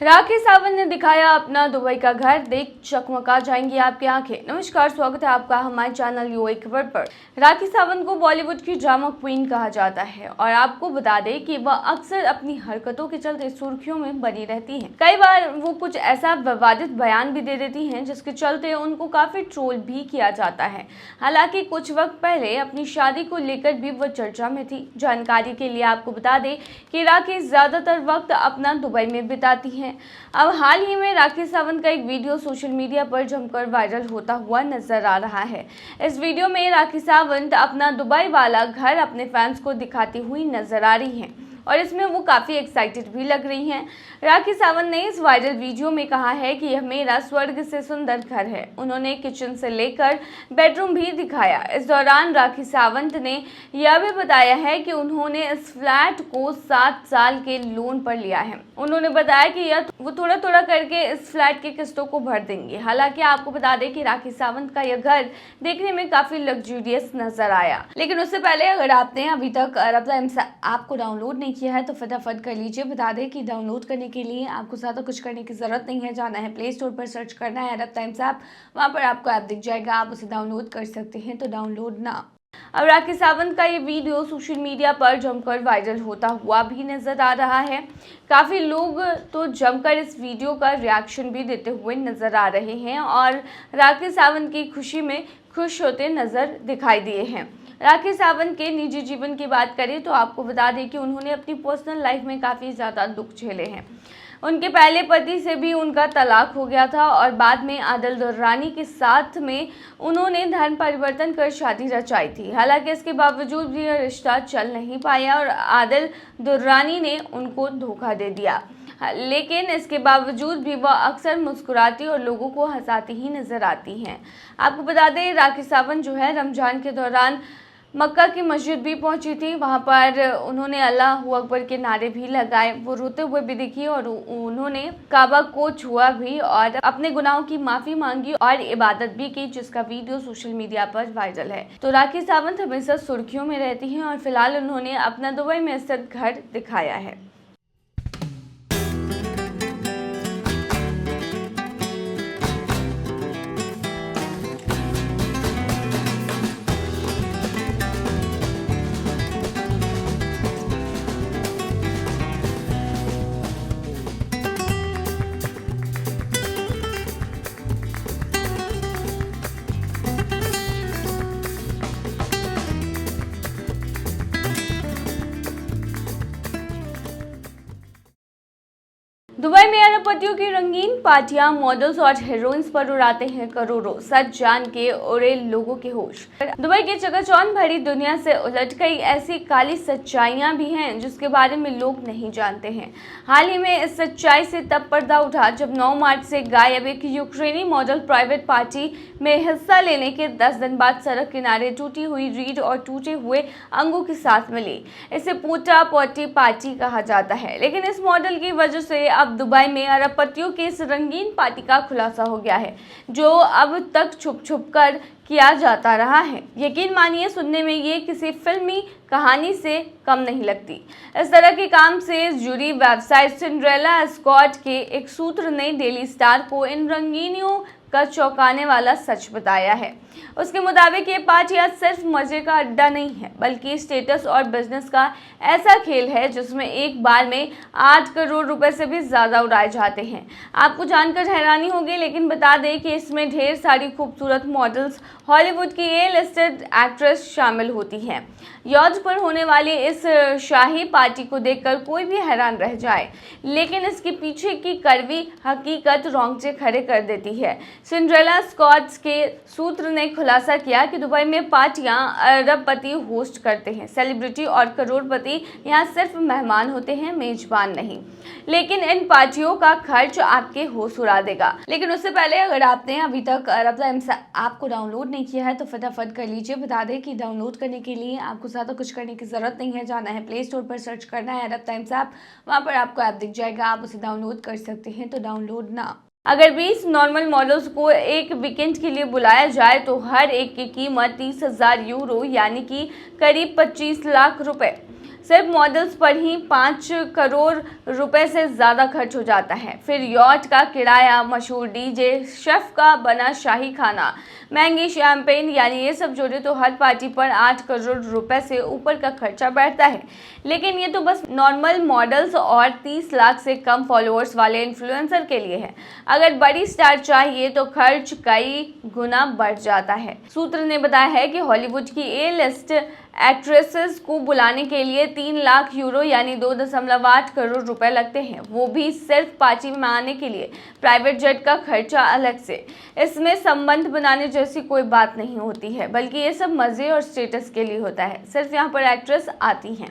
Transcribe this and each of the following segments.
राखी सावंत ने दिखाया अपना दुबई का घर, देख चकमका जाएंगी आपकी आंखें। नमस्कार, स्वागत है आपका हमारे चैनल यूए खबर पर। राखी सावंत को बॉलीवुड की ड्रामा क्वीन कहा जाता है और आपको बता दें कि वह अक्सर अपनी हरकतों के चलते सुर्खियों में बनी रहती हैं। कई बार वो कुछ ऐसा विवादित बयान भी दे देती हैं जिसके चलते उनको काफी ट्रोल भी किया जाता है। हालांकि कुछ वक्त पहले अपनी शादी को लेकर भी वह चर्चा में थी। जानकारी के लिए आपको बता दें कि राखी ज्यादातर वक्त अपना दुबई में बिताती है। अब हाल ही में राखी सावंत का एक वीडियो सोशल मीडिया पर जमकर वायरल होता हुआ नजर आ रहा है। इस वीडियो में राखी सावंत अपना दुबई वाला घर अपने फैंस को दिखाती हुई नजर आ रही हैं और इसमें वो काफ़ी एक्साइटेड भी लग रही हैं। राखी सावंत ने इस वायरल वीडियो में कहा है कि यह मेरा स्वर्ग से सुंदर घर है। उन्होंने किचन से लेकर बेडरूम भी दिखाया। इस दौरान राखी सावंत ने यह भी बताया है कि उन्होंने इस फ्लैट को 7 साल के लोन पर लिया है। उन्होंने बताया कि वो थोड़ा थोड़ा करके इस फ्लैट की किस्तों को भर देंगे। हालांकि आपको बता दें कि राखी सावंत का यह घर देखने में काफ़ी लग्जूरियस नजर आया। लेकिन उससे पहले अगर आपने अभी तक अरब टाइम्स ऐप को डाउनलोड नहीं किया है तो फटाफट कर लीजिए। बता दें कि डाउनलोड करने के लिए आपको ज़्यादा कुछ करने की ज़रूरत नहीं है। जाना है प्ले स्टोर पर, सर्च करना है अरब टाइम्स ऐप, वहाँ पर आपको ऐप दिख जाएगा, आप उसे डाउनलोड कर सकते हैं। तो डाउनलोड ना। अब राखी सावंत का ये वीडियो सोशल मीडिया पर जमकर वायरल होता हुआ भी नजर आ रहा है। काफ़ी लोग तो जमकर इस वीडियो का रिएक्शन भी देते हुए नजर आ रहे हैं और राखी सावंत की खुशी में खुश होते नजर दिखाई दिए हैं। राखी सावंत के निजी जीवन की बात करें तो आपको बता दें कि उन्होंने अपनी पर्सनल लाइफ में काफ़ी ज़्यादा दुख झेले हैं। उनके पहले पति से भी उनका तलाक हो गया था और बाद में आदिल दुर्रानी के साथ में उन्होंने धर्म परिवर्तन कर शादी रचाई थी। हालांकि इसके बावजूद भी यह रिश्ता चल नहीं पाया और आदिल दुर्रानी ने उनको धोखा दे दिया। लेकिन इसके बावजूद भी वह अक्सर मुस्कुराती और लोगों को हंसाती ही नजर आती हैं। आपको बता दें राखी सावंत जो है रमजान के दौरान मक्का की मस्जिद भी पहुंची थी। वहां पर उन्होंने अल्लाह अकबर के नारे भी लगाए। वो रोते हुए भी दिखी और उन्होंने काबा को छुआ भी और अपने गुनाहों की माफी मांगी और इबादत भी की, जिसका वीडियो सोशल मीडिया पर वायरल है। तो राखी सावंत हमेशा सुर्खियों में रहती हैं और फिलहाल उन्होंने अपना दुबई में स्थित घर दिखाया है। दुबई में अरबपतियों की रंगीन पार्टियां मॉडल्स और हीरोइंस पर उड़ाते हैं करोड़ों। सच जान के उड़े लोगों के होश। दुबई की चकाचौंध भरी दुनिया से उलट कई ऐसी काली सच्चाइयां भी हैं जिसके बारे में लोग नहीं जानते हैं। हाल ही में इस सच्चाई से तब पर्दा उठा जब 9 मार्च से गायब एक यूक्रेनी मॉडल प्राइवेट पार्टी में हिस्सा लेने के 10 दिन बाद सड़क किनारे टूटी हुई रीढ़ और टूटे हुए अंगों के साथ मिली। इसे पोटा पोटी पार्टी कहा जाता है। लेकिन इस मॉडल की वजह से अब दुबई में अरबपतियों की इस रंगीन पार्टी का खुलासा हो गया है, जो अब तक छुप छुप कर किया जाता रहा है। यकीन मानिए, सुनने में ये किसी फिल्मी कहानी से कम नहीं लगती। इस तरह के काम से जुड़ी वेबसाइट सिंड्रेला स्कॉट के एक सूत्र ने डेली स्टार को इन रंगीनियों का चौंकाने वाला सच बताया है। उसके मुताबिक ये पार्टियां सिर्फ मजे का अड्डा नहीं है, बल्कि स्टेटस और बिजनेस का ऐसा खेल है जिसमें एक बार में 8 करोड़ रुपए से भी ज्यादा उड़ाए जाते हैं। आपको जानकर हैरानी होगी, लेकिन बता दें कि इसमें ढेर सारी खूबसूरत मॉडल्स, हॉलीवुड की ए-लिस्टेड एक्ट्रेस शामिल होती हैं। यॉर्ज पर होने वाली इस शाही पार्टी को देखकर कोई भी हैरान रह जाए, लेकिन इसके पीछे की कड़वी हकीकत रोंगटे खड़े कर देती है। सिंड्रेला स्कॉट्स के सूत्र ने खुलासा किया कि दुबई में पार्टियां अरबपति होस्ट करते हैं। सेलिब्रिटी और करोड़पति यहाँ सिर्फ मेहमान होते हैं, मेजबान नहीं। लेकिन इन पार्टियों का खर्च आपके होश उड़ा देगा। लेकिन उससे पहले अगर आपने अभी तक अरब टाइम्स ऐप को डाउनलोड नहीं किया है तो फटाफट कर लीजिए। बता दें कि डाउनलोड करने के लिए आपको ज़्यादा कुछ करने की ज़रूरत नहीं है। जाना है प्ले स्टोर पर, सर्च करना है अरब टाइम्स ऐप, वहाँ पर आपको ऐप दिख जाएगा, आप उसे डाउनलोड कर सकते हैं। तो डाउनलोड ना। अगर 20 नॉर्मल मॉडल्स को एक वीकेंड के लिए बुलाया जाए तो हर एक की कीमत 30,000 यूरो यानी कि करीब 25 लाख रुपए। सिर्फ मॉडल्स पर ही 5 करोड़ रुपए से ज़्यादा खर्च हो जाता है। फिर यॉट का किराया, मशहूर डीजे, शेफ का बना शाही खाना, महंगी शैंपेन, यानी ये सब जोड़े तो हर पार्टी पर 8 करोड़ रुपए से ऊपर का खर्चा बैठता है। लेकिन ये तो बस नॉर्मल मॉडल्स और 30 लाख से कम फॉलोअर्स वाले इन्फ्लुएंसर के लिए है। अगर बड़ी स्टार चाहिए तो खर्च कई गुना बढ़ जाता है। सूत्र ने बताया है कि हॉलीवुड की ए लिस्ट एक्ट्रेसेस को बुलाने के लिए 3 लाख यूरो यानी 2.8 करोड़ रुपए लगते हैं, वो भी सिर्फ पार्टी में आने के लिए। प्राइवेट जेट का खर्चा अलग से। इसमें संबंध बनाने जैसी कोई बात नहीं होती है, बल्कि ये सब मज़े और स्टेटस के लिए होता है। सिर्फ यहाँ पर एक्ट्रेस आती हैं।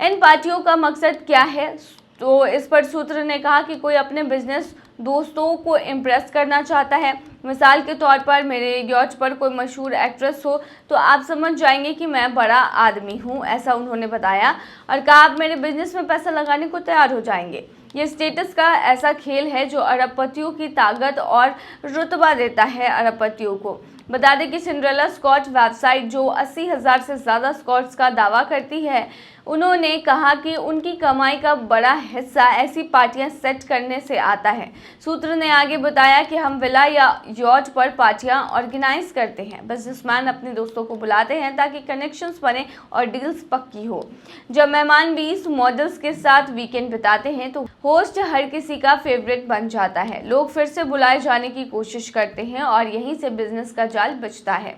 इन पार्टियों का मकसद क्या है? तो इस पर सूत्र ने कहा कि कोई अपने बिजनेस दोस्तों को इम्प्रेस करना चाहता है। मिसाल के तौर पर मेरे यॉट पर कोई मशहूर एक्ट्रेस हो तो आप समझ जाएंगे कि मैं बड़ा आदमी हूँ, ऐसा उन्होंने बताया और कहा आप मेरे बिजनेस में पैसा लगाने को तैयार हो जाएंगे। ये स्टेटस का ऐसा खेल है जो अरबपतियों की ताकत और रुतबा देता है अरबपतियों को। बता दें कि सिंड्रेला स्कॉट वेबसाइट जो 80,000 से ज़्यादा स्कॉट्स का दावा करती है, उन्होंने कहा कि उनकी कमाई का बड़ा हिस्सा ऐसी पार्टियां सेट करने से आता है। सूत्र ने आगे बताया कि हम विला या यॉट पर पार्टियां ऑर्गेनाइज करते हैं। बिजनेसमैन अपने दोस्तों को बुलाते हैं ताकि कनेक्शंस बने और डील्स पक्की हो। जब मेहमान 20 मॉडल्स के साथ वीकेंड बिताते हैं तो होस्ट हर किसी का फेवरेट बन जाता है। लोग फिर से बुलाए जाने की कोशिश करते हैं और यहीं से बिजनेस का जाल बचता है।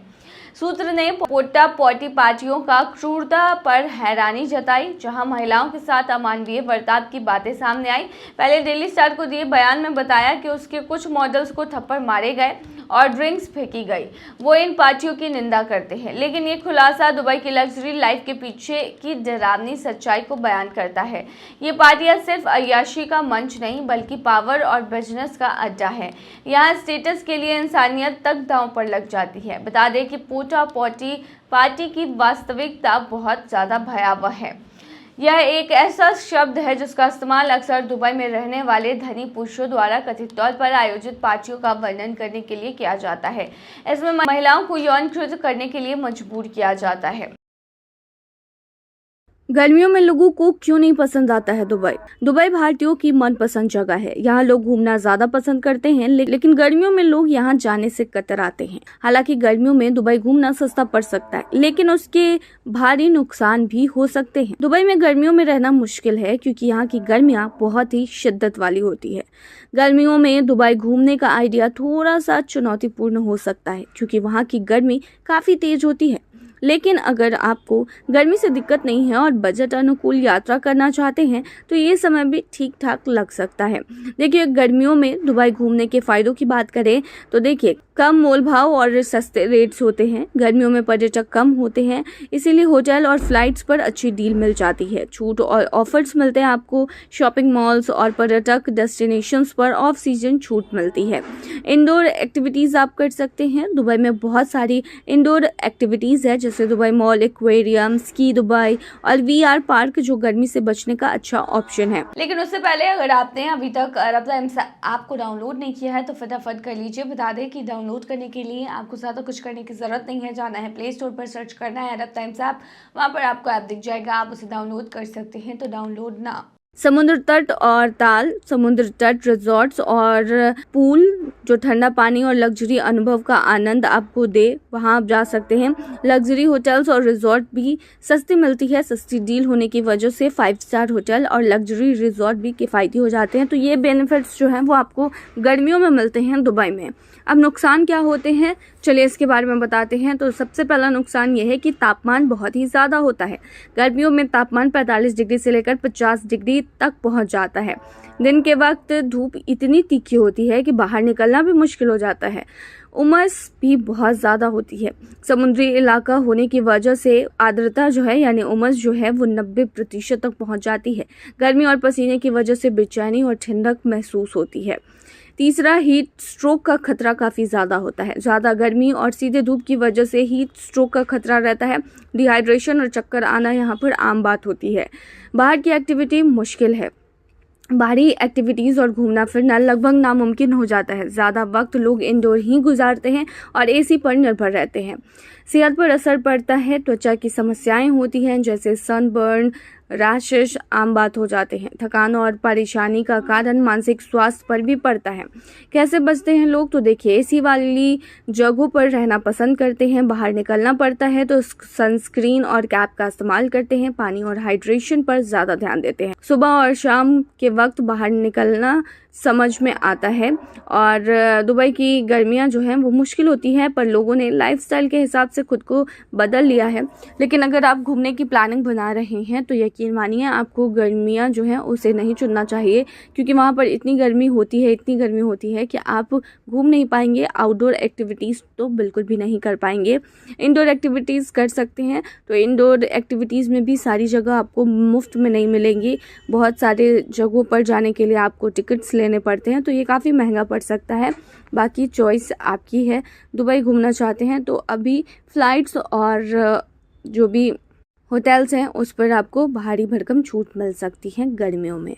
सूत्र ने पोटा पॉटी पार्टियों का क्रूरता पर हैरानी जताई, जहां महिलाओं के साथ अमानवीय बर्ताव की बातें सामने आई। पहले डेली स्टार को दिए बयान में बताया कि उसके कुछ मॉडल्स को थप्पड़ मारे गए और ड्रिंक्स फेंकी गई। वो इन पार्टियों की निंदा करते हैं, लेकिन ये खुलासा दुबई की लग्जरी लाइफ के पीछे की डरावनी सच्चाई को बयान करता है। ये पार्टियां सिर्फ अय्याशी का मंच नहीं बल्कि पावर और बिजनेस का अड्डा है। यहाँ स्टेटस के लिए इंसानियत तक दांव पर लग जाती है। बता दें कि पोटा पॉटी पार्टी की वास्तविकता बहुत ज़्यादा भयावह है। यह एक ऐसा शब्द है जिसका इस्तेमाल अक्सर दुबई में रहने वाले धनी पुरुषों द्वारा कथित तौर पर आयोजित पार्टियों का वर्णन करने के लिए किया जाता है। इसमें महिलाओं को यौनकृत करने के लिए मजबूर किया जाता है। गर्मियों में लोगों को क्यों नहीं पसंद आता है दुबई? दुबई भारतीयों की मनपसंद जगह है। यहाँ लोग घूमना ज्यादा पसंद करते हैं, लेकिन गर्मियों में लोग यहाँ जाने से कतराते हैं। हालांकि गर्मियों में दुबई घूमना सस्ता पड़ सकता है, लेकिन उसके भारी नुकसान भी हो सकते हैं। दुबई में गर्मियों में रहना मुश्किल है क्योंकि यहाँ की गर्मियाँ बहुत ही शिद्दत वाली होती है। गर्मियों में दुबई घूमने का आइडिया थोड़ा सा चुनौतीपूर्ण हो सकता है क्योंकि वहाँ की गर्मी काफी तेज होती है। लेकिन अगर आपको गर्मी से दिक्कत नहीं है और बजट अनुकूल यात्रा करना चाहते हैं तो ये समय भी ठीक ठाक लग सकता है। देखिए, गर्मियों में दुबई घूमने के फायदों की बात करें तो देखिए, कम मोल भाव और सस्ते रेट्स होते हैं। गर्मियों में पर्यटक कम होते हैं, इसीलिए होटल और फ्लाइट्स पर अच्छी डील मिल जाती है। छूट और ऑफर्स मिलते हैं आपको। शॉपिंग मॉल्स और पर्यटक डेस्टिनेशंस पर ऑफ सीजन छूट मिलती है। इंडोर एक्टिविटीज़ आप कर सकते हैं। दुबई में बहुत सारी इंडोर एक्टिविटीज़ है जैसे Dubai mall, aquarium, ski Dubai और VR पार्क, जो गर्मी से बचने का अच्छा ऑप्शन है। लेकिन उससे पहले अगर आपने अभी तक अरब टाइम्स ऐप को डाउनलोड नहीं किया है तो फटाफट कर लीजिए। बता दें कि डाउनलोड करने के लिए आपको ज़्यादा कुछ करने की ज़रूरत नहीं है। जाना है प्ले स्टोर पर, सर्च करना है अरब टाइम्स ऐप, वहाँ पर आपको ऐप दिख जाएगा, आप उसे डाउनलोड कर सकते हैं। तो डाउनलोड ना। समुद्र तट और ताल, समुद्र तट रिजॉर्ट्स और पूल जो ठंडा पानी और लग्जरी अनुभव का आनंद आपको दे, वहां आप जा सकते हैं। लग्जरी होटल्स और रिजॉर्ट भी सस्ती मिलती है। सस्ती डील होने की वजह से 5 स्टार होटल और लग्जरी रिजॉर्ट भी किफ़ायती हो जाते हैं। तो ये बेनिफिट्स जो हैं वो आपको गर्मियों में मिलते हैं दुबई में। अब नुकसान क्या होते हैं, चलिए इसके बारे में बताते हैं। तो सबसे पहला नुकसान ये है कि तापमान बहुत ही ज़्यादा होता है। गर्मियों में तापमान 45 डिग्री से लेकर 50 डिग्री तक पहुंच जाता है। दिन के वक्त धूप इतनी तीखी होती है कि बाहर निकलना भी मुश्किल हो जाता है। उमस भी बहुत ज़्यादा होती है। समुद्री इलाका होने की वजह से आर्द्रता जो है यानी उमस जो है वो 90% तक पहुंच जाती है। गर्मी और पसीने की वजह से बेचैनी और ठंडक महसूस होती है। तीसरा, हीट स्ट्रोक का खतरा काफ़ी ज़्यादा होता है। ज़्यादा गर्मी और सीधे धूप की वजह से हीट स्ट्रोक का खतरा रहता है। डिहाइड्रेशन और चक्कर आना यहाँ पर आम बात होती है। बाहर की एक्टिविटी मुश्किल है। बाहरी एक्टिविटीज़ और घूमना फिरना लगभग नामुमकिन हो जाता है। ज़्यादा वक्त लोग इंडोर ही गुजारते हैं और AC पर निर्भर रहते हैं। सेहत पर असर पड़ता है। त्वचा की समस्याएं होती हैं जैसे सनबर्न, रैशेस आम बात हो जाते हैं। थकान और परेशानी का कारण मानसिक स्वास्थ्य पर भी पड़ता है। कैसे बचते हैं लोग? तो देखिए, एसी वाली जगहों पर रहना पसंद करते हैं, बाहर निकलना पड़ता है तो सनस्क्रीन और कैप का इस्तेमाल करते हैं, पानी और हाइड्रेशन पर ज़्यादा ध्यान देते हैं। सुबह और शाम के वक्त बाहर निकलना समझ में आता है। और दुबई की गर्मियां जो हैं वो मुश्किल होती हैं, पर लोगों ने लाइफस्टाइल के हिसाब से खुद को बदल लिया है। लेकिन अगर आप घूमने की प्लानिंग बना रहे हैं तो यकीन मानिए आपको गर्मियां जो हैं उसे नहीं चुनना चाहिए, क्योंकि वहाँ पर इतनी गर्मी होती है कि आप घूम नहीं पाएंगे। आउटडोर एक्टिविटीज़ तो बिल्कुल भी नहीं कर पाएंगे। इंडोर एक्टिविटीज़ कर सकते हैं, तो इंडोर एक्टिविटीज़ में भी सारी जगह आपको मुफ्त में नहीं मिलेंगी। बहुत सारे जगहों पर जाने के लिए आपको टिकट्स लेने पड़ते हैं, तो ये काफ़ी महंगा पड़ सकता है। बाकी चॉइस आपकी है। दुबई घूमना चाहते हैं तो अभी फ़्लाइट्स और जो भी होटल्स हैं उस पर आपको भारी भरकम छूट मिल सकती है गर्मियों में।